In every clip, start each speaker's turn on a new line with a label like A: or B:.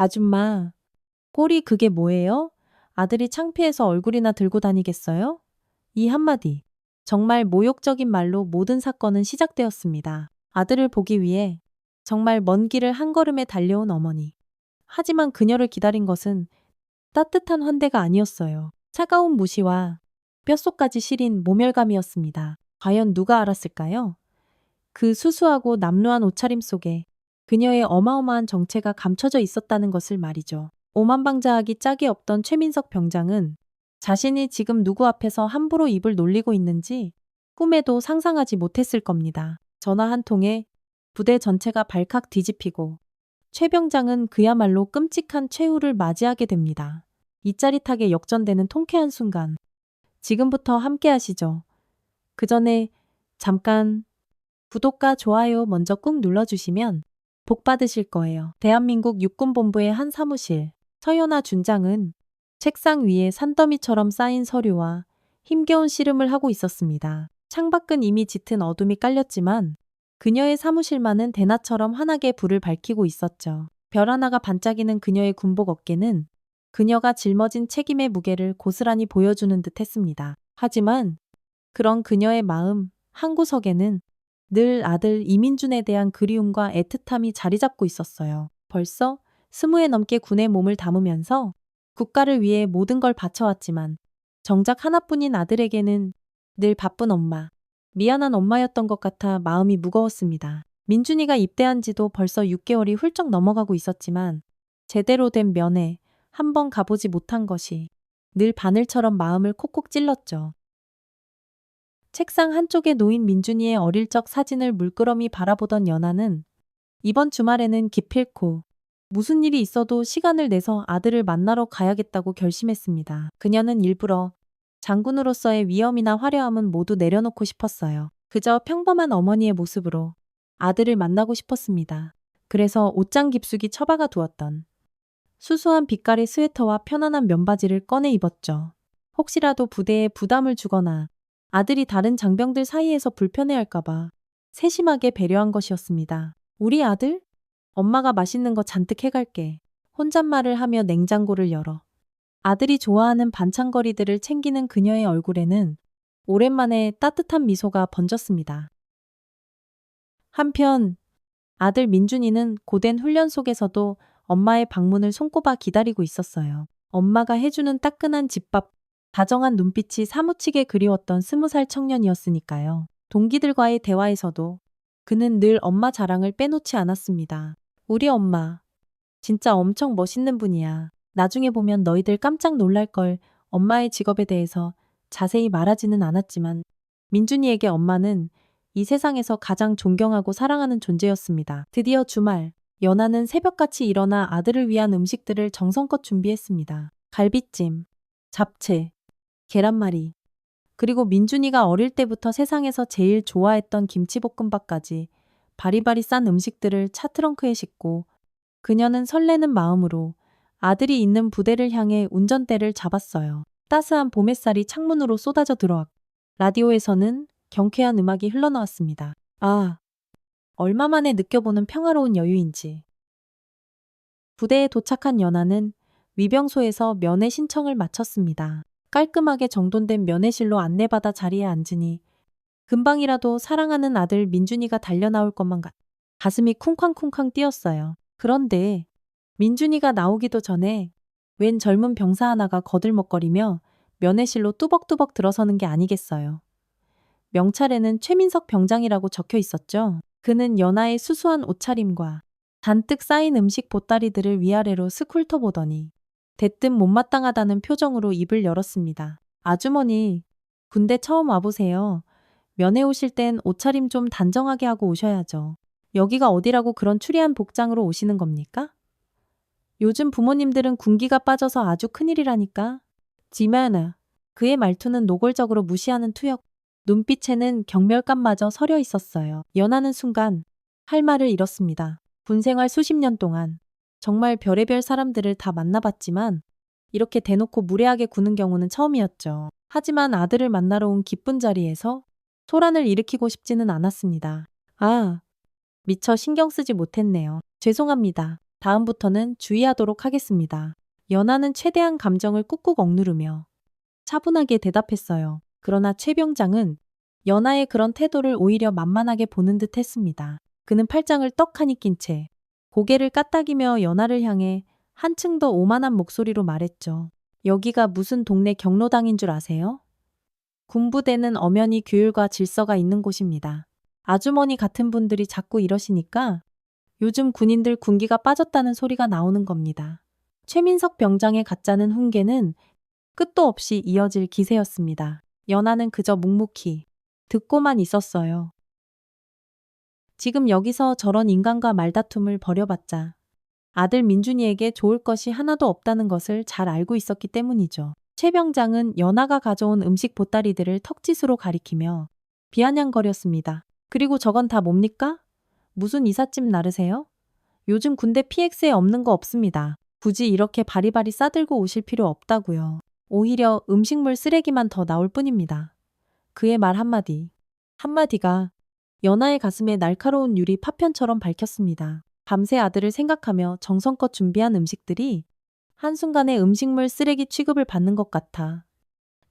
A: 아줌마, 꼴이 그게 뭐예요? 아들이 창피해서 얼굴이나 들고 다니겠어요? 이 한마디. 정말 모욕적인 말로 모든 사건은 시작되었습니다. 아들을 보기 위해 정말 먼 길을 한 걸음에 달려온 어머니. 하지만 그녀를 기다린 것은 따뜻한 환대가 아니었어요. 차가운 무시와 뼛속까지 시린 모멸감이었습니다. 과연 누가 알았을까요? 그 수수하고 남루한 옷차림 속에 그녀의 어마어마한 정체가 감춰져 있었다는 것을 말이죠. 오만방자하기 짝이 없던 최민석 병장은 자신이 지금 누구 앞에서 함부로 입을 놀리고 있는지 꿈에도 상상하지 못했을 겁니다. 전화 한 통에 부대 전체가 발칵 뒤집히고 최 병장은 그야말로 끔찍한 최후를 맞이하게 됩니다. 이 짜릿하게 역전되는 통쾌한 순간. 지금부터 함께 하시죠. 그 전에 잠깐 구독과 좋아요 먼저 꾹 눌러주시면 복 받으실 거예요. 대한민국 육군본부의 한 사무실. 서연아 준장은 책상 위에 산더미처럼 쌓인 서류와 힘겨운 씨름을 하고 있었습니다. 창밖은 이미 짙은 어둠이 깔렸지만 그녀의 사무실만은 대낮처럼 환하게 불을 밝히고 있었죠. 별 하나가 반짝이는 그녀의 군복 어깨는 그녀가 짊어진 책임의 무게를 고스란히 보여주는 듯 했습니다. 하지만 그런 그녀의 마음 한구석에는 늘 아들 이민준에 대한 그리움과 애틋함이 자리 잡고 있었어요. 벌써 20회 넘게 군에 몸을 담으면서 국가를 위해 모든 걸 바쳐왔지만 정작 하나뿐인 아들에게는 늘 바쁜 엄마, 미안한 엄마였던 것 같아 마음이 무거웠습니다. 민준이가 입대한 지도 벌써 6개월이 훌쩍 넘어가고 있었지만 제대로 된 면회 한 번 가보지 못한 것이 늘 바늘처럼 마음을 콕콕 찔렀죠. 책상 한쪽에 놓인 민준이의 어릴 적 사진을 물끄러미 바라보던 연아는 이번 주말에는 기필코 무슨 일이 있어도 시간을 내서 아들을 만나러 가야겠다고 결심했습니다. 그녀는 일부러 장군으로서의 위엄이나 화려함은 모두 내려놓고 싶었어요. 그저 평범한 어머니의 모습으로 아들을 만나고 싶었습니다. 그래서 옷장 깊숙이 처박아 두었던 수수한 빛깔의 스웨터와 편안한 면바지를 꺼내 입었죠. 혹시라도 부대에 부담을 주거나 아들이 다른 장병들 사이에서 불편해할까봐 세심하게 배려한 것이었습니다. 우리 아들? 엄마가 맛있는 거 잔뜩 해갈게. 혼잣말을 하며 냉장고를 열어 아들이 좋아하는 반찬거리들을 챙기는 그녀의 얼굴에는 오랜만에 따뜻한 미소가 번졌습니다. 한편 아들 민준이는 고된 훈련 속에서도 엄마의 방문을 손꼽아 기다리고 있었어요. 엄마가 해주는 따끈한 집밥, 다정한 눈빛이 사무치게 그리웠던 20살 청년이었으니까요. 동기들과의 대화에서도 그는 늘 엄마 자랑을 빼놓지 않았습니다. 우리 엄마, 진짜 엄청 멋있는 분이야. 나중에 보면 너희들 깜짝 놀랄걸. 엄마의 직업에 대해서 자세히 말하지는 않았지만 민준이에게 엄마는 이 세상에서 가장 존경하고 사랑하는 존재였습니다. 드디어 주말, 연아는 새벽같이 일어나 아들을 위한 음식들을 정성껏 준비했습니다. 갈비찜, 잡채, 계란말이, 그리고 민준이가 어릴 때부터 세상에서 제일 좋아했던 김치볶음밥까지 바리바리 싼 음식들을 차 트렁크에 싣고 그녀는 설레는 마음으로 아들이 있는 부대를 향해 운전대를 잡았어요. 따스한 봄 햇살이 창문으로 쏟아져 들어왔고 라디오에서는 경쾌한 음악이 흘러나왔습니다. 아, 얼마 만에 느껴보는 평화로운 여유인지. 부대에 도착한 연아는 위병소에서 면회 신청을 마쳤습니다. 깔끔하게 정돈된 면회실로 안내받아 자리에 앉으니 금방이라도 사랑하는 아들 민준이가 달려나올 것만 같아 가슴이 쿵쾅쿵쾅 뛰었어요. 그런데 민준이가 나오기도 전에 웬 젊은 병사 하나가 거들먹거리며 면회실로 뚜벅뚜벅 들어서는 게 아니겠어요. 명찰에는 최민석 병장이라고 적혀 있었죠. 그는 연하의 수수한 옷차림과 잔뜩 쌓인 음식 보따리들을 위아래로 슥 훑어보더니 대뜸 못마땅하다는 표정으로 입을 열었습니다. 아주머니, 군대 처음 와보세요. 면회 오실 땐 옷차림 좀 단정하게 하고 오셔야죠. 여기가 어디라고 그런 추리한 복장으로 오시는 겁니까? 요즘 부모님들은 군기가 빠져서 아주 큰일이라니까. 지만아, 그의 말투는 노골적으로 무시하는 투역. 눈빛에는 경멸감마저 서려 있었어요. 연하는 순간 할 말을 잃었습니다. 군 생활 수십 년 동안 정말 별의별 사람들을 다 만나봤지만 이렇게 대놓고 무례하게 구는 경우는 처음이었죠. 하지만 아들을 만나러 온 기쁜 자리에서 소란을 일으키고 싶지는 않았습니다. 아, 미처 신경 쓰지 못했네요. 죄송합니다. 다음부터는 주의하도록 하겠습니다. 연하는 최대한 감정을 꾹꾹 억누르며 차분하게 대답했어요. 그러나 최 병장은 연하의 그런 태도를 오히려 만만하게 보는 듯 했습니다. 그는 팔짱을 떡하니 낀 채 고개를 까딱이며 연하를 향해 한층 더 오만한 목소리로 말했죠. 여기가 무슨 동네 경로당인 줄 아세요? 군부대는 엄연히 규율과 질서가 있는 곳입니다. 아주머니 같은 분들이 자꾸 이러시니까 요즘 군인들 군기가 빠졌다는 소리가 나오는 겁니다. 최민석 병장의 가짜는 훈계는 끝도 없이 이어질 기세였습니다. 연하는 그저 묵묵히 듣고만 있었어요. 지금 여기서 저런 인간과 말다툼을 벌여봤자 아들 민준이에게 좋을 것이 하나도 없다는 것을 잘 알고 있었기 때문이죠. 최 병장은 연하가 가져온 음식 보따리들을 턱짓으로 가리키며 비아냥거렸습니다. 그리고 저건 다 뭡니까? 무슨 이삿짐 나르세요? 요즘 군대 PX에 없는 거 없습니다. 굳이 이렇게 바리바리 싸들고 오실 필요 없다고요. 오히려 음식물 쓰레기만 더 나올 뿐입니다. 그의 말 한마디가 연하의 가슴에 날카로운 유리 파편처럼 밝혔습니다. 밤새 아들을 생각하며 정성껏 준비한 음식들이 한순간에 음식물 쓰레기 취급을 받는 것 같아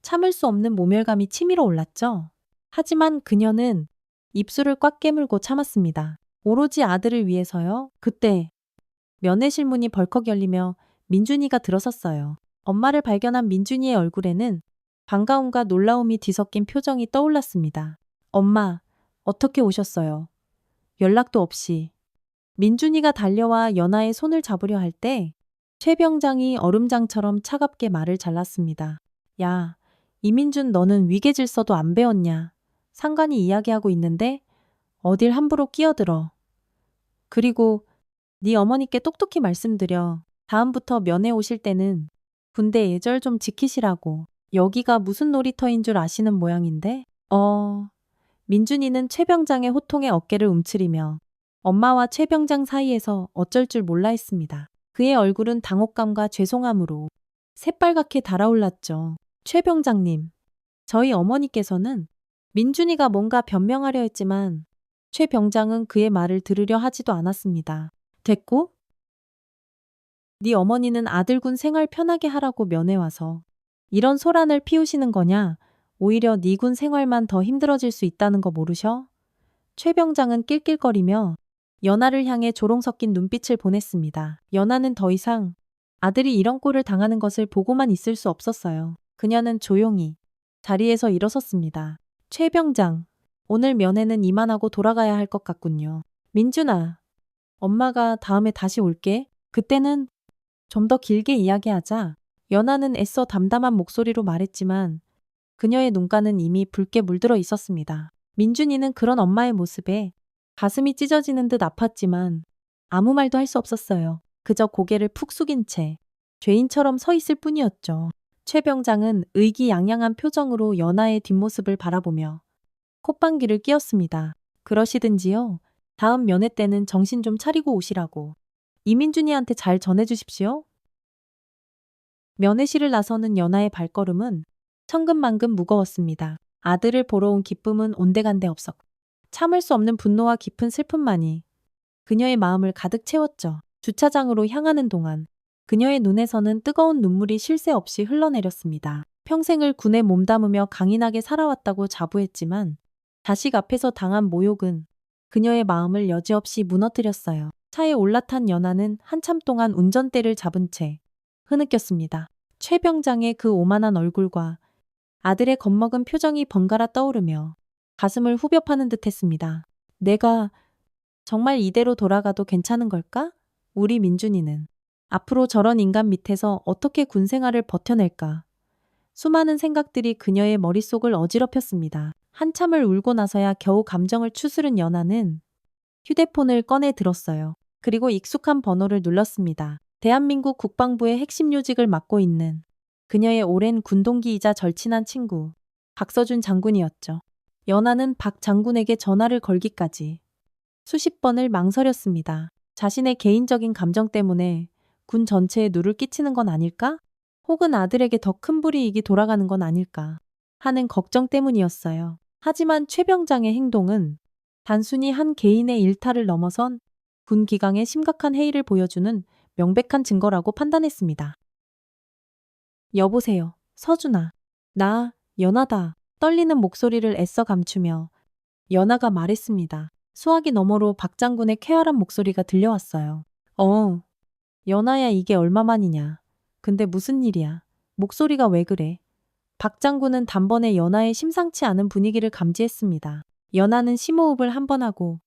A: 참을 수 없는 모멸감이 치밀어 올랐죠. 하지만 그녀는 입술을 꽉 깨물고 참았습니다. 오로지 아들을 위해서요. 그때 면회실 문이 벌컥 열리며 민준이가 들어섰어요. 엄마를 발견한 민준이의 얼굴에는 반가움과 놀라움이 뒤섞인 표정이 떠올랐습니다. 엄마, 어떻게 오셨어요? 연락도 없이. 민준이가 달려와 연하의 손을 잡으려 할 때 최 병장이 얼음장처럼 차갑게 말을 잘랐습니다. 야, 이민준 너는 위계질서도 안 배웠냐? 상관이 이야기하고 있는데 어딜 함부로 끼어들어. 그리고 네 어머니께 똑똑히 말씀드려. 다음부터 면회 오실 때는 군대 예절 좀 지키시라고. 여기가 무슨 놀이터인 줄 아시는 모양인데? 민준이는 최 병장의 호통에 어깨를 움츠리며 엄마와 최 병장 사이에서 어쩔 줄 몰라 했습니다. 그의 얼굴은 당혹감과 죄송함으로 새빨갛게 달아올랐죠. 최 병장님, 저희 어머니께서는 민준이가 뭔가 변명하려 했지만 최 병장은 그의 말을 들으려 하지도 않았습니다. 됐고? 네 어머니는 아들군 생활 편하게 하라고 면회 와서 이런 소란을 피우시는 거냐? 오히려 네 군 생활만 더 힘들어질 수 있다는 거 모르셔? 최 병장은 낄낄거리며 연하를 향해 조롱 섞인 눈빛을 보냈습니다. 연하는 더 이상 아들이 이런 꼴을 당하는 것을 보고만 있을 수 없었어요. 그녀는 조용히 자리에서 일어섰습니다. 최 병장, 오늘 면회는 이만하고 돌아가야 할 것 같군요. 민준아, 엄마가 다음에 다시 올게. 그때는 좀 더 길게 이야기하자. 연하는 애써 담담한 목소리로 말했지만 그녀의 눈가는 이미 붉게 물들어 있었습니다. 민준이는 그런 엄마의 모습에 가슴이 찢어지는 듯 아팠지만 아무 말도 할 수 없었어요. 그저 고개를 푹 숙인 채 죄인처럼 서 있을 뿐이었죠. 최 병장은 의기양양한 표정으로 연하의 뒷모습을 바라보며 콧방귀를 뀌었습니다. 그러시든지요. 다음 면회 때는 정신 좀 차리고 오시라고. 이민준이한테 잘 전해주십시오. 면회실을 나서는 연하의 발걸음은 천근만근 무거웠습니다. 아들을 보러 온 기쁨은 온데간데 없었고 참을 수 없는 분노와 깊은 슬픔만이 그녀의 마음을 가득 채웠죠. 주차장으로 향하는 동안 그녀의 눈에서는 뜨거운 눈물이 쉴 새 없이 흘러내렸습니다. 평생을 군에 몸담으며 강인하게 살아왔다고 자부했지만 자식 앞에서 당한 모욕은 그녀의 마음을 여지없이 무너뜨렸어요. 차에 올라탄 연하는 한참 동안 운전대를 잡은 채 흐느꼈습니다. 최 병장의 그 오만한 얼굴과 아들의 겁먹은 표정이 번갈아 떠오르며 가슴을 후벼 파는 듯 했습니다. 내가 정말 이대로 돌아가도 괜찮은 걸까? 우리 민준이는 앞으로 저런 인간 밑에서 어떻게 군 생활을 버텨낼까? 수많은 생각들이 그녀의 머릿속을 어지럽혔습니다. 한참을 울고 나서야 겨우 감정을 추스른 연하는 휴대폰을 꺼내 들었어요. 그리고 익숙한 번호를 눌렀습니다. 대한민국 국방부의 핵심 요직을 맡고 있는 그녀의 오랜 군동기이자 절친한 친구 박서준 장군이었죠. 연하는 박 장군에게 전화를 걸기까지 수십 번을 망설였습니다. 자신의 개인적인 감정 때문에 군 전체에 누를 끼치는 건 아닐까? 혹은 아들에게 더 큰 불이익이 돌아가는 건 아닐까 하는 걱정 때문이었어요. 하지만 최 병장의 행동은 단순히 한 개인의 일탈을 넘어선 군 기강의 심각한 해이를 보여주는 명백한 증거라고 판단했습니다. 여보세요, 서준아. 나, 연하다. 떨리는 목소리를 애써 감추며 연하가 말했습니다. 수화기 너머로 박 장군의 쾌활한 목소리가 들려왔어요. 연하야, 이게 얼마만이냐. 근데 무슨 일이야. 목소리가 왜 그래. 박 장군은 단번에 연하의 심상치 않은 분위기를 감지했습니다. 연하는 심호흡을 한 번 하고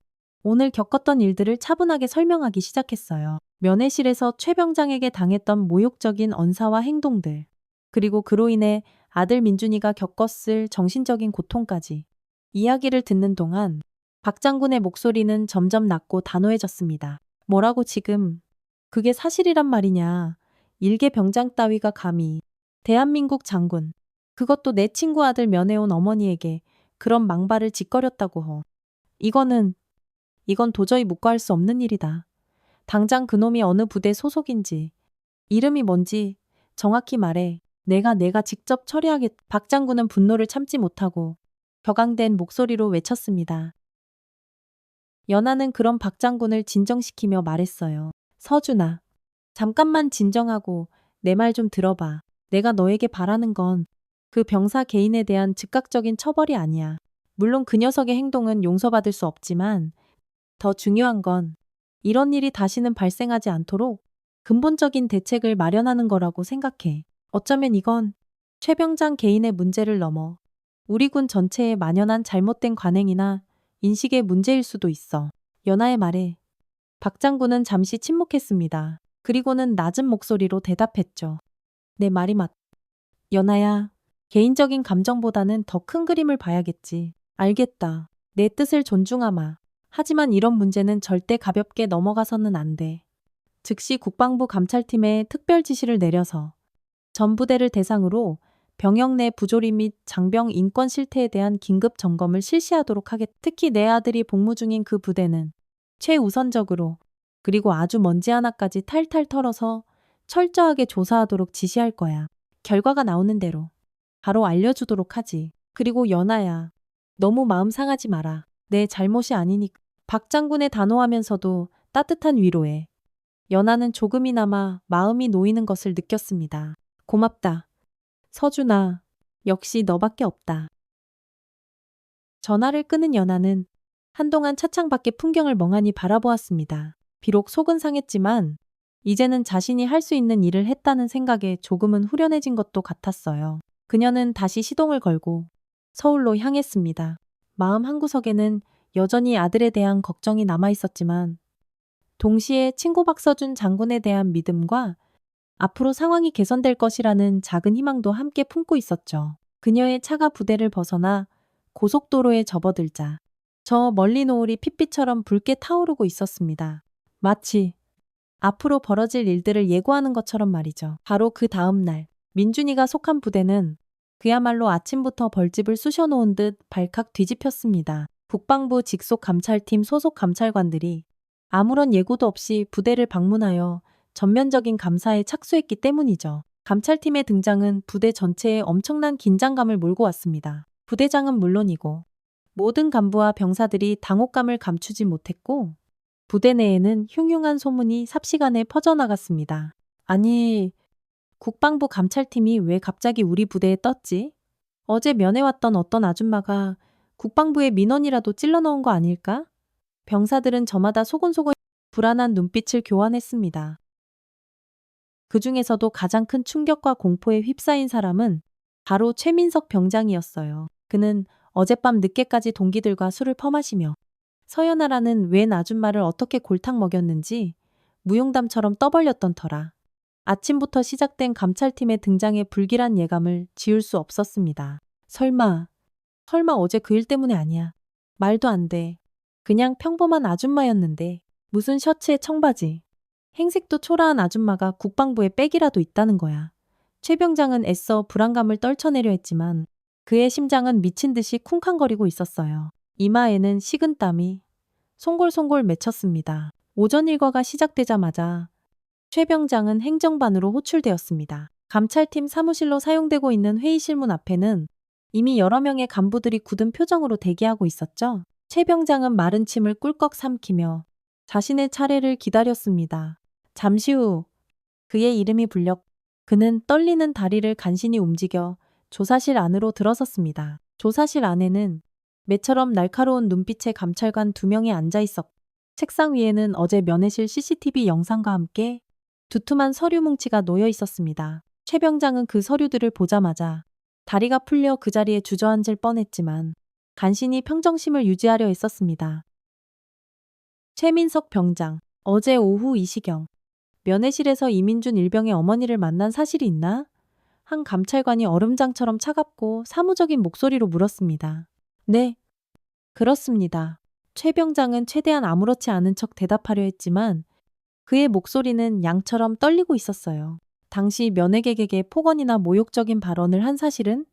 A: 오늘 겪었던 일들을 차분하게 설명하기 시작했어요. 면회실에서 최 병장에게 당했던 모욕적인 언사와 행동들, 그리고 그로 인해 아들 민준이가 겪었을 정신적인 고통까지. 이야기를 듣는 동안 박 장군의 목소리는 점점 낮고 단호해졌습니다. 뭐라고 지금? 그게 사실이란 말이냐. 일개 병장 따위가 감히. 대한민국 장군. 그것도 내 친구 아들 면회온 어머니에게 그런 망발을 짓거렸다고 허. 이건 도저히 묵과할 수 없는 일이다. 당장 그놈이 어느 부대 소속인지, 이름이 뭔지 정확히 말해. 내가 직접 처리하겠. 박 장군은 분노를 참지 못하고 격앙된 목소리로 외쳤습니다. 연하는 그런 박 장군을 진정시키며 말했어요. 서준아, 잠깐만 진정하고 내 말 좀 들어봐. 내가 너에게 바라는 건 그 병사 개인에 대한 즉각적인 처벌이 아니야. 물론 그 녀석의 행동은 용서받을 수 없지만 더 중요한 건 이런 일이 다시는 발생하지 않도록 근본적인 대책을 마련하는 거라고 생각해. 어쩌면 이건 최 병장 개인의 문제를 넘어 우리 군 전체에 만연한 잘못된 관행이나 인식의 문제일 수도 있어. 연하의 말에 박 장군은 잠시 침묵했습니다. 그리고는 낮은 목소리로 대답했죠. 내 말이 맞. 연하야, 개인적인 감정보다는 더 큰 그림을 봐야겠지. 알겠다. 내 뜻을 존중하마. 하지만 이런 문제는 절대 가볍게 넘어가서는 안 돼. 즉시 국방부 감찰팀에 특별 지시를 내려서 전 부대를 대상으로 병역 내 부조리 및 장병 인권 실태에 대한 긴급 점검을 실시하도록 하겠다. 특히 내 아들이 복무 중인 그 부대는 최우선적으로, 그리고 아주 먼지 하나까지 탈탈 털어서 철저하게 조사하도록 지시할 거야. 결과가 나오는 대로 바로 알려주도록 하지. 그리고 연하야, 너무 마음 상하지 마라. 내 잘못이 아니니까. 박 장군의 단호하면서도 따뜻한 위로에 연하는 조금이나마 마음이 놓이는 것을 느꼈습니다. 고맙다. 서준아, 역시 너밖에 없다. 전화를 끄는 연하는 한동안 차창 밖의 풍경을 멍하니 바라보았습니다. 비록 속은 상했지만 이제는 자신이 할 수 있는 일을 했다는 생각에 조금은 후련해진 것도 같았어요. 그녀는 다시 시동을 걸고 서울로 향했습니다. 마음 한구석에는 여전히 아들에 대한 걱정이 남아 있었지만 동시에 친구 박서준 장군에 대한 믿음과 앞으로 상황이 개선될 것이라는 작은 희망도 함께 품고 있었죠. 그녀의 차가 부대를 벗어나 고속도로에 접어들자 저 멀리 노을이 핏빛처럼 붉게 타오르고 있었습니다. 마치 앞으로 벌어질 일들을 예고하는 것처럼 말이죠. 바로 그 다음 날 민준이가 속한 부대는 그야말로 아침부터 벌집을 쑤셔놓은 듯 발칵 뒤집혔습니다. 국방부 직속 감찰팀 소속 감찰관들이 아무런 예고도 없이 부대를 방문하여 전면적인 감사에 착수했기 때문이죠. 감찰팀의 등장은 부대 전체에 엄청난 긴장감을 몰고 왔습니다. 부대장은 물론이고 모든 간부와 병사들이 당혹감을 감추지 못했고 부대 내에는 흉흉한 소문이 삽시간에 퍼져나갔습니다. 아니, 국방부 감찰팀이 왜 갑자기 우리 부대에 떴지? 어제 면회왔던 어떤 아줌마가 국방부의 민원이라도 찔러 넣은 거 아닐까? 병사들은 저마다 소곤소곤 불안한 눈빛을 교환했습니다. 그 중에서도 가장 큰 충격과 공포에 휩싸인 사람은 바로 최민석 병장이었어요. 그는 어젯밤 늦게까지 동기들과 술을 퍼마시며 서연아라는 웬 아줌마를 어떻게 골탕 먹였는지 무용담처럼 떠벌렸던 터라 아침부터 시작된 감찰팀의 등장에 불길한 예감을 지울 수 없었습니다. 설마 어제 그 일 때문에 아니야. 말도 안 돼. 그냥 평범한 아줌마였는데 무슨 셔츠에 청바지. 행색도 초라한 아줌마가 국방부에 백이라도 있다는 거야. 최 병장은 애써 불안감을 떨쳐내려 했지만 그의 심장은 미친 듯이 쿵쾅거리고 있었어요. 이마에는 식은 땀이 송골송골 맺혔습니다. 오전 일과가 시작되자마자 최 병장은 행정반으로 호출되었습니다. 감찰팀 사무실로 사용되고 있는 회의실 문 앞에는 이미 여러 명의 간부들이 굳은 표정으로 대기하고 있었죠. 최 병장은 마른 침을 꿀꺽 삼키며 자신의 차례를 기다렸습니다. 잠시 후 그의 이름이 불렸고 그는 떨리는 다리를 간신히 움직여 조사실 안으로 들어섰습니다. 조사실 안에는 매처럼 날카로운 눈빛의 감찰관 2명이 앉아 있었고 책상 위에는 어제 면회실 CCTV 영상과 함께 두툼한 서류 뭉치가 놓여 있었습니다. 최 병장은 그 서류들을 보자마자 다리가 풀려 그 자리에 주저앉을 뻔했지만 간신히 평정심을 유지하려 애썼습니다. 최민석 병장, 어제 오후 이 시경 면회실에서 이민준 일병의 어머니를 만난 사실이 있나? 한 감찰관이 얼음장처럼 차갑고 사무적인 목소리로 물었습니다. 네, 그렇습니다. 최 병장은 최대한 아무렇지 않은 척 대답하려 했지만 그의 목소리는 양처럼 떨리고 있었어요. 당시 면회객에게 폭언이나 모욕적인 발언을 한 사실은?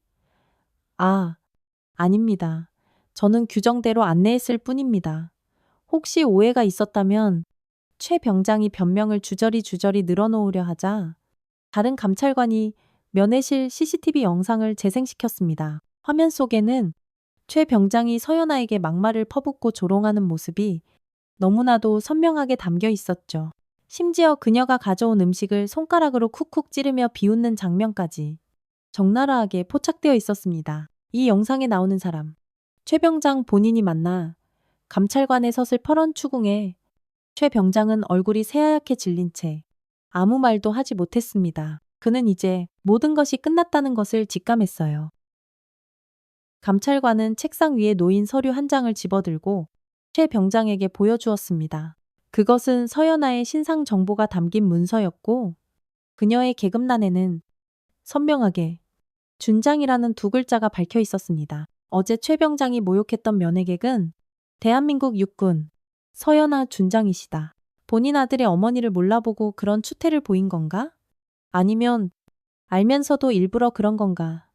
A: 아, 아닙니다. 저는 규정대로 안내했을 뿐입니다. 혹시 오해가 있었다면 최 병장이 변명을 주저리 늘어놓으려 하자 다른 감찰관이 면회실 CCTV 영상을 재생시켰습니다. 화면 속에는 최 병장이 서연아에게 막말을 퍼붓고 조롱하는 모습이 너무나도 선명하게 담겨 있었죠. 심지어 그녀가 가져온 음식을 손가락으로 쿡쿡 찌르며 비웃는 장면까지 적나라하게 포착되어 있었습니다. 이 영상에 나오는 사람, 최 병장 본인이 맞나? 감찰관의 섯을 퍼런 추궁에 최 병장은 얼굴이 새하얗게 질린 채 아무 말도 하지 못했습니다. 그는 이제 모든 것이 끝났다는 것을 직감했어요. 감찰관은 책상 위에 놓인 서류 한 장을 집어들고 최 병장에게 보여주었습니다. 그것은 서연아의 신상 정보가 담긴 문서였고 그녀의 계급란에는 선명하게 준장이라는 2글자가 박혀 있었습니다. 어제 최 병장이 모욕했던 면회객은 대한민국 육군 서연아 준장이시다. 본인 아들의 어머니를 몰라보고 그런 추태를 보인 건가? 아니면 알면서도 일부러 그런 건가?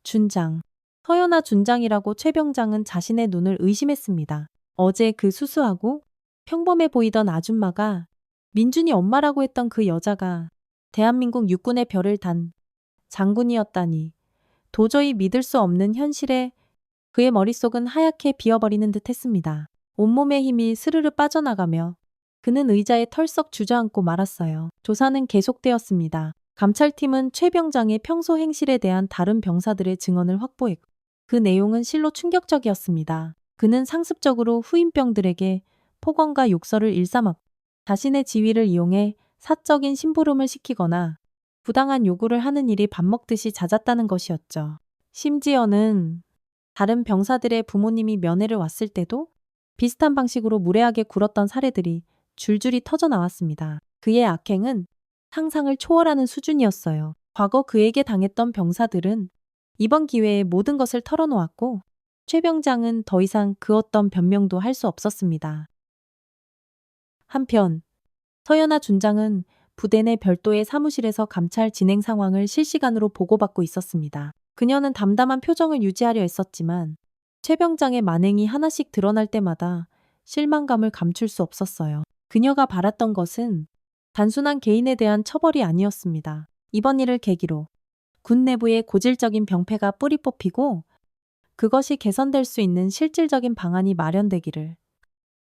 A: 준장. 서연아 준장이라고 최 병장은 자신의 눈을 의심했습니다. 어제 그 수수하고 평범해 보이던 아줌마가 민준이 엄마라고 했던 그 여자가 대한민국 육군의 별을 단 장군이었다니 도저히 믿을 수 없는 현실에 그의 머릿속은 하얗게 비어버리는 듯 했습니다. 온몸의 힘이 스르르 빠져나가며 그는 의자에 털썩 주저앉고 말았어요. 조사는 계속되었습니다. 감찰팀은 최 병장의 평소 행실에 대한 다른 병사들의 증언을 확보했고 그 내용은 실로 충격적이었습니다. 그는 상습적으로 후임병들에게 폭언과 욕설을 일삼았고 자신의 지위를 이용해 사적인 심부름을 시키거나 부당한 요구를 하는 일이 밥 먹듯이 잦았다는 것이었죠. 심지어는 다른 병사들의 부모님이 면회를 왔을 때도 비슷한 방식으로 무례하게 굴었던 사례들이 줄줄이 터져 나왔습니다. 그의 악행은 상상을 초월하는 수준이었어요. 과거 그에게 당했던 병사들은 이번 기회에 모든 것을 털어놓았고 최 병장은 더 이상 그 어떤 변명도 할 수 없었습니다. 한편 서연아 준장은 부대 내 별도의 사무실에서 감찰 진행 상황을 실시간으로 보고받고 있었습니다. 그녀는 담담한 표정을 유지하려 애썼지만 최 병장의 만행이 하나씩 드러날 때마다 실망감을 감출 수 없었어요. 그녀가 바랐던 것은 단순한 개인에 대한 처벌이 아니었습니다. 이번 일을 계기로 군 내부의 고질적인 병폐가 뿌리 뽑히고 그것이 개선될 수 있는 실질적인 방안이 마련되기를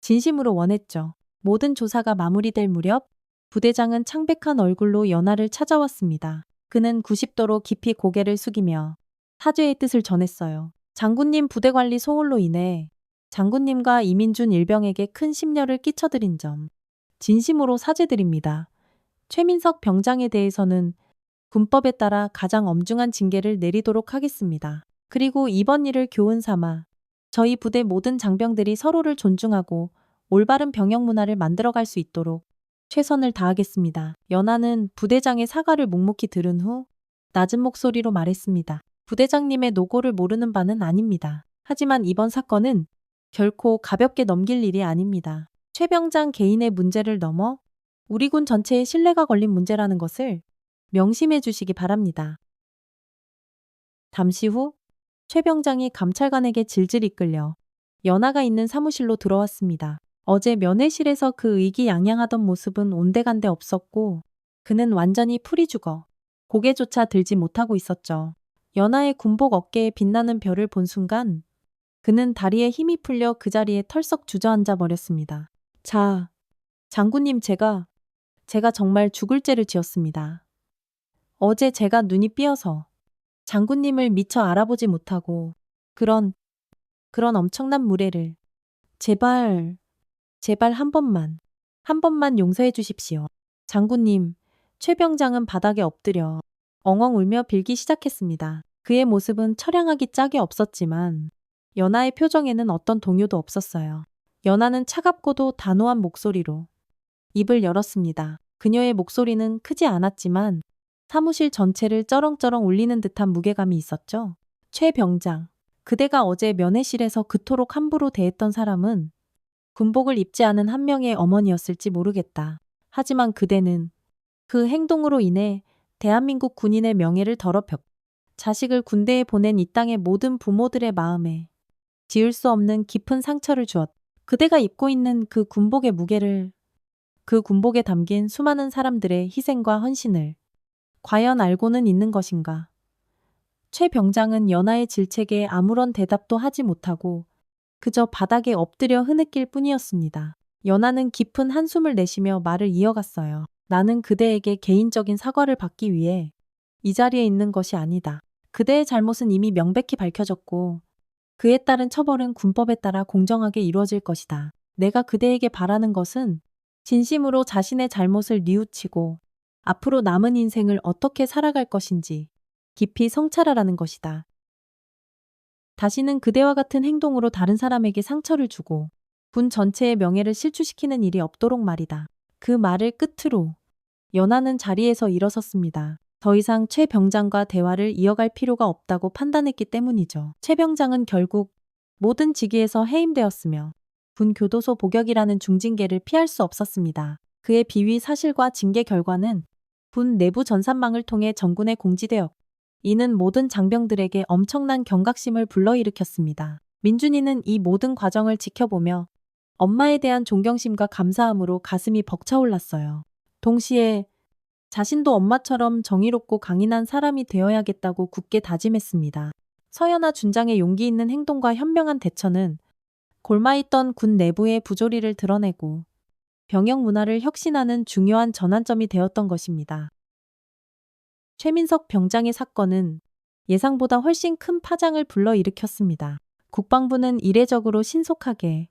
A: 진심으로 원했죠. 모든 조사가 마무리될 무렵 부대장은 창백한 얼굴로 연하를 찾아왔습니다. 그는 90도로 깊이 고개를 숙이며 사죄의 뜻을 전했어요. 장군님 부대관리 소홀로 인해 장군님과 이민준 일병에게 큰 심려를 끼쳐드린 점 진심으로 사죄드립니다. 최민석 병장에 대해서는 군법에 따라 가장 엄중한 징계를 내리도록 하겠습니다. 그리고 이번 일을 교훈 삼아 저희 부대 모든 장병들이 서로를 존중하고 올바른 병영 문화를 만들어갈 수 있도록 최선을 다하겠습니다. 연하는 부대장의 사과를 묵묵히 들은 후 낮은 목소리로 말했습니다. 부대장님의 노고를 모르는 바는 아닙니다. 하지만 이번 사건은 결코 가볍게 넘길 일이 아닙니다. 최 병장 개인의 문제를 넘어 우리 군 전체의 신뢰가 걸린 문제라는 것을 명심해 주시기 바랍니다. 잠시 후 최 병장이 감찰관에게 질질 이끌려 연하가 있는 사무실로 들어왔습니다. 어제 면회실에서 그 의기양양하던 모습은 온데간데 없었고 그는 완전히 풀이 죽어 고개조차 들지 못하고 있었죠. 연하의 군복 어깨에 빛나는 별을 본 순간 그는 다리에 힘이 풀려 그 자리에 털썩 주저앉아 버렸습니다. 장군님, 제가 정말 죽을 죄를 지었습니다. 어제 제가 눈이 삐어서 장군님을 미처 알아보지 못하고 그런 엄청난 무례를 제발 한 번만 용서해 주십시오. 장군님, 최 병장은 바닥에 엎드려 엉엉 울며 빌기 시작했습니다. 그의 모습은 처량하기 짝이 없었지만 연하의 표정에는 어떤 동요도 없었어요. 연하는 차갑고도 단호한 목소리로 입을 열었습니다. 그녀의 목소리는 크지 않았지만 사무실 전체를 쩌렁쩌렁 울리는 듯한 무게감이 있었죠. 최 병장, 그대가 어제 면회실에서 그토록 함부로 대했던 사람은 군복을 입지 않은 한 명의 어머니였을지 모르겠다. 하지만 그대는 그 행동으로 인해 대한민국 군인의 명예를 더럽혔고 자식을 군대에 보낸 이 땅의 모든 부모들의 마음에 지울 수 없는 깊은 상처를 주었다. 그대가 입고 있는 그 군복의 무게를, 그 군복에 담긴 수많은 사람들의 희생과 헌신을 과연 알고는 있는 것인가? 최 병장은 연하의 질책에 아무런 대답도 하지 못하고 그저 바닥에 엎드려 흐느낄 뿐이었습니다. 연하는 깊은 한숨을 내쉬며 말을 이어갔어요. 나는 그대에게 개인적인 사과를 받기 위해 이 자리에 있는 것이 아니다. 그대의 잘못은 이미 명백히 밝혀졌고 그에 따른 처벌은 군법에 따라 공정하게 이루어질 것이다. 내가 그대에게 바라는 것은 진심으로 자신의 잘못을 뉘우치고 앞으로 남은 인생을 어떻게 살아갈 것인지 깊이 성찰하라는 것이다. 다시는 그대와 같은 행동으로 다른 사람에게 상처를 주고 군 전체의 명예를 실추시키는 일이 없도록 말이다. 그 말을 끝으로 연하는 자리에서 일어섰습니다. 더 이상 최 병장과 대화를 이어갈 필요가 없다고 판단했기 때문이죠. 최 병장은 결국 모든 직위에서 해임되었으며 군 교도소 복역이라는 중징계를 피할 수 없었습니다. 그의 비위 사실과 징계 결과는 군 내부 전산망을 통해 전군에 공지되었고 이는 모든 장병들에게 엄청난 경각심을 불러일으켰습니다. 민준이는 이 모든 과정을 지켜보며 엄마에 대한 존경심과 감사함으로 가슴이 벅차올랐어요. 동시에 자신도 엄마처럼 정의롭고 강인한 사람이 되어야겠다고 굳게 다짐했습니다. 서연아 준장의 용기 있는 행동과 현명한 대처는 골마있던 군 내부의 부조리를 드러내고 병역 문화를 혁신하는 중요한 전환점이 되었던 것입니다. 최민석 병장의 사건은 예상보다 훨씬 큰 파장을 불러일으켰습니다. 국방부는 이례적으로 신속하게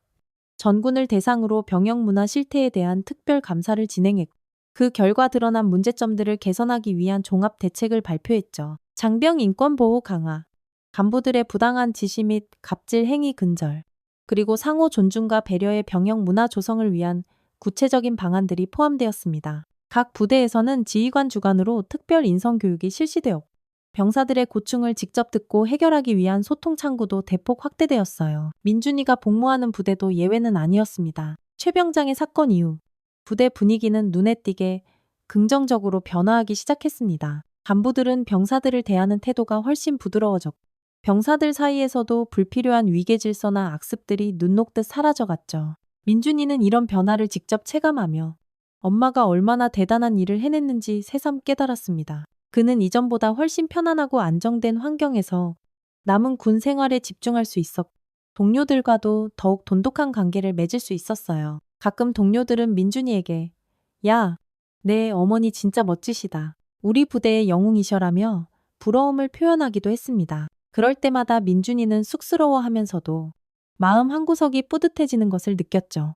A: 전군을 대상으로 병역 문화 실태에 대한 특별 감사를 진행했고 그 결과 드러난 문제점들을 개선하기 위한 종합 대책을 발표했죠. 장병 인권 보호 강화, 간부들의 부당한 지시 및 갑질 행위 근절, 그리고 상호 존중과 배려의 병역 문화 조성을 위한 구체적인 방안들이 포함되었습니다. 각 부대에서는 지휘관 주관으로 특별 인성 교육이 실시되었고 병사들의 고충을 직접 듣고 해결하기 위한 소통 창구도 대폭 확대되었어요. 민준이가 복무하는 부대도 예외는 아니었습니다. 최 병장의 사건 이후 부대 분위기는 눈에 띄게 긍정적으로 변화하기 시작했습니다. 간부들은 병사들을 대하는 태도가 훨씬 부드러워졌고 병사들 사이에서도 불필요한 위계 질서나 악습들이 눈 녹듯 사라져갔죠. 민준이는 이런 변화를 직접 체감하며 엄마가 얼마나 대단한 일을 해냈는지 새삼 깨달았습니다. 그는 이전보다 훨씬 편안하고 안정된 환경에서 남은 군 생활에 집중할 수 있었고 동료들과도 더욱 돈독한 관계를 맺을 수 있었어요. 가끔 동료들은 민준이에게 야, 내 어머니 진짜 멋지시다. 우리 부대의 영웅이셔라며 부러움을 표현하기도 했습니다. 그럴 때마다 민준이는 쑥스러워하면서도 마음 한구석이 뿌듯해지는 것을 느꼈죠.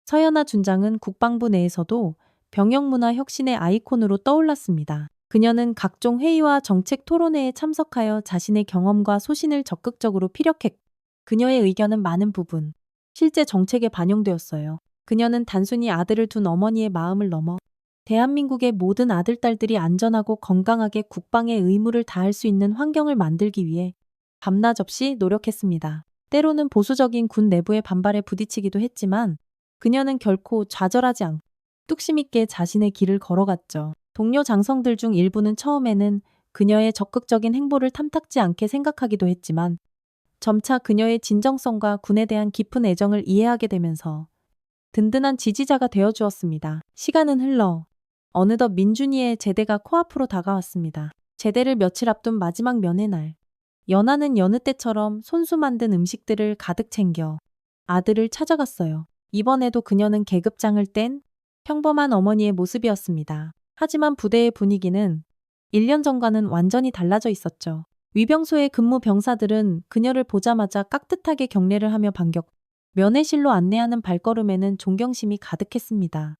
A: 서연아 준장은 국방부 내에서도 병역문화 혁신의 아이콘으로 떠올랐습니다. 그녀는 각종 회의와 정책 토론회에 참석하여 자신의 경험과 소신을 적극적으로 피력했고 그녀의 의견은 많은 부분 실제 정책에 반영되었어요. 그녀는 단순히 아들을 둔 어머니의 마음을 넘어 대한민국의 모든 아들, 딸들이 안전하고 건강하게 국방의 의무를 다할 수 있는 환경을 만들기 위해 밤낮 없이 노력했습니다. 때로는 보수적인 군 내부의 반발에 부딪히기도 했지만 그녀는 결코 좌절하지 않고 뚝심 있게 자신의 길을 걸어갔죠. 동료 장성들 중 일부는 처음에는 그녀의 적극적인 행보를 탐탁지 않게 생각하기도 했지만 점차 그녀의 진정성과 군에 대한 깊은 애정을 이해하게 되면서 든든한 지지자가 되어주었습니다. 시간은 흘러 어느덧 민준이의 제대가 코앞으로 다가왔습니다. 제대를 며칠 앞둔 마지막 면회 날, 연하는 여느 때처럼 손수 만든 음식들을 가득 챙겨 아들을 찾아갔어요. 이번에도 그녀는 계급장을 뗀 평범한 어머니의 모습이었습니다. 하지만 부대의 분위기는 1년 전과는 완전히 달라져 있었죠. 위병소의 근무 병사들은 그녀를 보자마자 깍듯하게 경례를 하며 반격, 면회실로 안내하는 발걸음에는 존경심이 가득했습니다.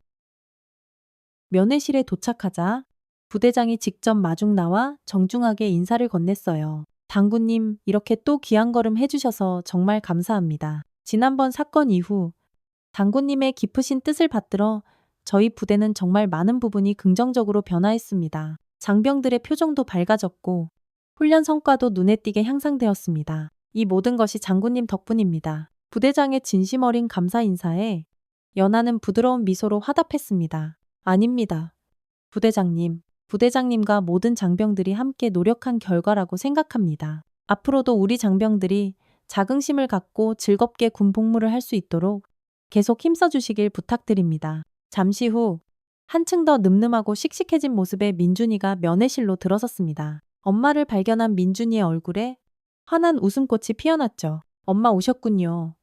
A: 면회실에 도착하자 부대장이 직접 마중 나와 정중하게 인사를 건넸어요. 당구님, 이렇게 또 귀한 걸음 해주셔서 정말 감사합니다. 지난번 사건 이후 당구님의 깊으신 뜻을 받들어 저희 부대는 정말 많은 부분이 긍정적으로 변화했습니다. 장병들의 표정도 밝아졌고 훈련 성과도 눈에 띄게 향상되었습니다. 이 모든 것이 장군님 덕분입니다. 부대장의 진심 어린 감사 인사에 연하는 부드러운 미소로 화답했습니다. 아닙니다. 부대장님, 부대장님과 모든 장병들이 함께 노력한 결과라고 생각합니다. 앞으로도 우리 장병들이 자긍심을 갖고 즐겁게 군 복무를 할 수 있도록 계속 힘써 주시길 부탁드립니다. 잠시 후 한층 더 늠름하고 씩씩해진 모습의 민준이가 면회실로 들어섰습니다. 엄마를 발견한 민준이의 얼굴에 환한 웃음꽃이 피어났죠. 엄마 오셨군요.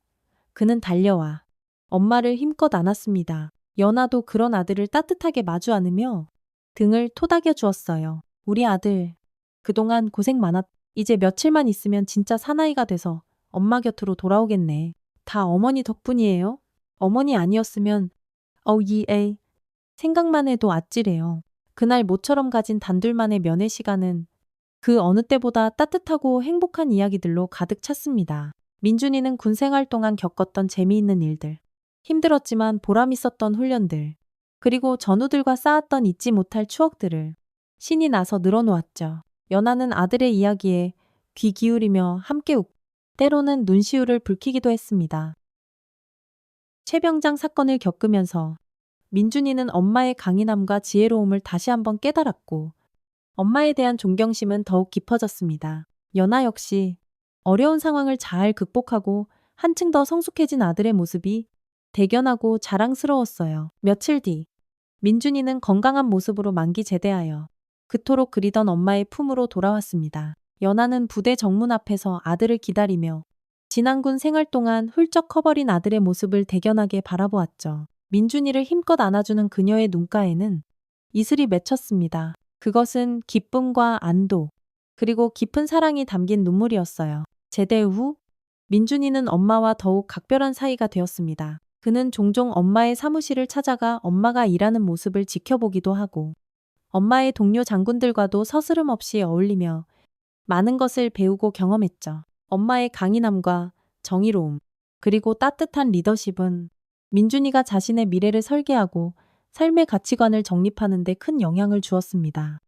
A: 그는 달려와 엄마를 힘껏 안았습니다. 연아도 그런 아들을 따뜻하게 마주 안으며 등을 토닥여 주었어요. 우리 아들, 그동안 고생 많았. 이제 며칠만 있으면 진짜 사나이가 돼서 엄마 곁으로 돌아오겠네. 다 어머니 덕분이에요? 어머니 아니었으면 예. 생각만 해도 아찔해요. 그날 모처럼 가진 단둘만의 면회 시간은 그 어느 때보다 따뜻하고 행복한 이야기들로 가득 찼습니다. 민준이는 군 생활 동안 겪었던 재미있는 일들, 힘들었지만 보람 있었던 훈련들, 그리고 전우들과 쌓았던 잊지 못할 추억들을 신이 나서 늘어놓았죠. 연하는 아들의 이야기에 귀 기울이며 함께 웃고 때로는 눈시울을 붉히기도 했습니다. 최병장 사건을 겪으면서 민준이는 엄마의 강인함과 지혜로움을 다시 한번 깨달았고 엄마에 대한 존경심은 더욱 깊어졌습니다. 연아 역시 어려운 상황을 잘 극복하고 한층 더 성숙해진 아들의 모습이 대견하고 자랑스러웠어요. 며칠 뒤 민준이는 건강한 모습으로 만기 제대하여 그토록 그리던 엄마의 품으로 돌아왔습니다. 연아는 부대 정문 앞에서 아들을 기다리며 지난 군 생활 동안 훌쩍 커버린 아들의 모습을 대견하게 바라보았죠. 민준이를 힘껏 안아주는 그녀의 눈가에는 이슬이 맺혔습니다. 그것은 기쁨과 안도, 그리고 깊은 사랑이 담긴 눈물이었어요. 제대 후 민준이는 엄마와 더욱 각별한 사이가 되었습니다. 그는 종종 엄마의 사무실을 찾아가 엄마가 일하는 모습을 지켜보기도 하고 엄마의 동료 장군들과도 서스름 없이 어울리며 많은 것을 배우고 경험했죠. 엄마의 강인함과 정의로움, 그리고 따뜻한 리더십은 민준이가 자신의 미래를 설계하고 삶의 가치관을 정립하는 데 큰 영향을 주었습니다.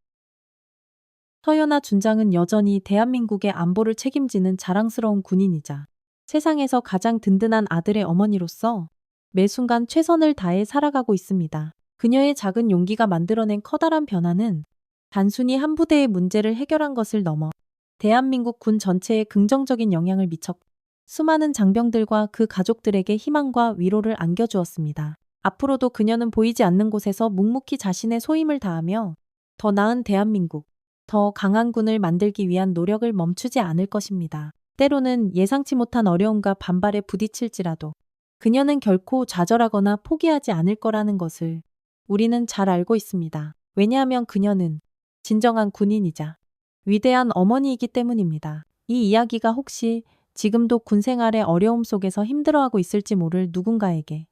A: 서연아 준장은 여전히 대한민국의 안보를 책임지는 자랑스러운 군인이자 세상에서 가장 든든한 아들의 어머니로서 매 순간 최선을 다해 살아가고 있습니다. 그녀의 작은 용기가 만들어낸 커다란 변화는 단순히 한 부대의 문제를 해결한 것을 넘어 대한민국 군 전체에 긍정적인 영향을 미쳤고 수많은 장병들과 그 가족들에게 희망과 위로를 안겨주었습니다. 앞으로도 그녀는 보이지 않는 곳에서 묵묵히 자신의 소임을 다하며 더 나은 대한민국, 더 강한 군을 만들기 위한 노력을 멈추지 않을 것입니다. 때로는 예상치 못한 어려움과 반발에 부딪힐지라도 그녀는 결코 좌절하거나 포기하지 않을 거라는 것을 우리는 잘 알고 있습니다. 왜냐하면 그녀는 진정한 군인이자 위대한 어머니이기 때문입니다. 이 이야기가 혹시 지금도 군 생활의 어려움 속에서 힘들어하고 있을지 모를 누군가에게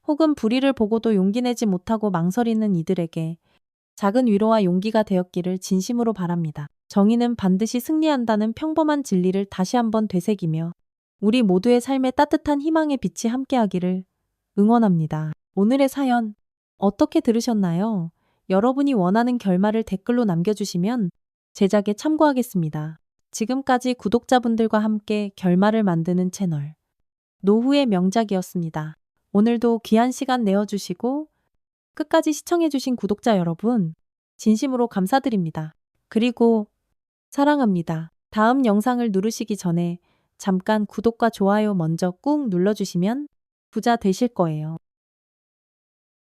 A: 혹은 불의를 보고도 용기 내지 못하고 망설이는 이들에게 작은 위로와 용기가 되었기를 진심으로 바랍니다. 정의는 반드시 승리한다는 평범한 진리를 다시 한번 되새기며 우리 모두의 삶에 따뜻한 희망의 빛이 함께하기를 응원합니다. 오늘의 사연 어떻게 들으셨나요? 여러분이 원하는 결말을 댓글로 남겨주시면 제작에 참고하겠습니다. 지금까지 구독자분들과 함께 결말을 만드는 채널 노후의 명작이었습니다. 오늘도 귀한 시간 내어주시고 끝까지 시청해주신 구독자 여러분 진심으로 감사드립니다. 그리고 사랑합니다. 다음 영상을 누르시기 전에 잠깐 구독과 좋아요 먼저 꾹 눌러주시면 부자 되실 거예요.